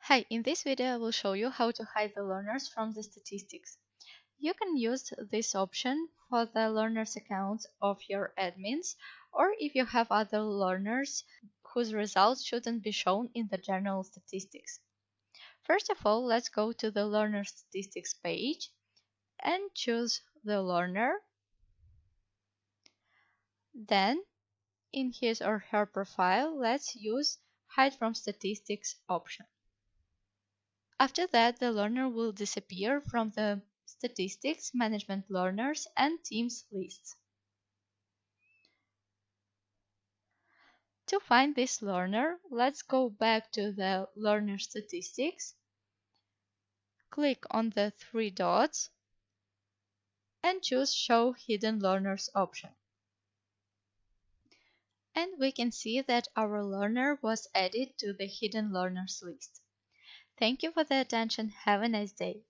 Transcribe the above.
Hi, in this video I will show you how to hide the learners from the statistics. You can use this option for the learners accounts of your admins, or if you have other learners whose results shouldn't be shown in the general statistics. First of all, let's go to the learner statistics page and choose the learner. Then, in his or her profile, let's use Hide from Statistics option. After that, the learner will disappear from the statistics, management learners, and teams lists. To find this learner, let's go back to the learner statistics, click on the three dots, and choose Show Hidden Learners option. And we can see that our learner was added to the Hidden Learners list. Thank you for the attention. Have a nice day.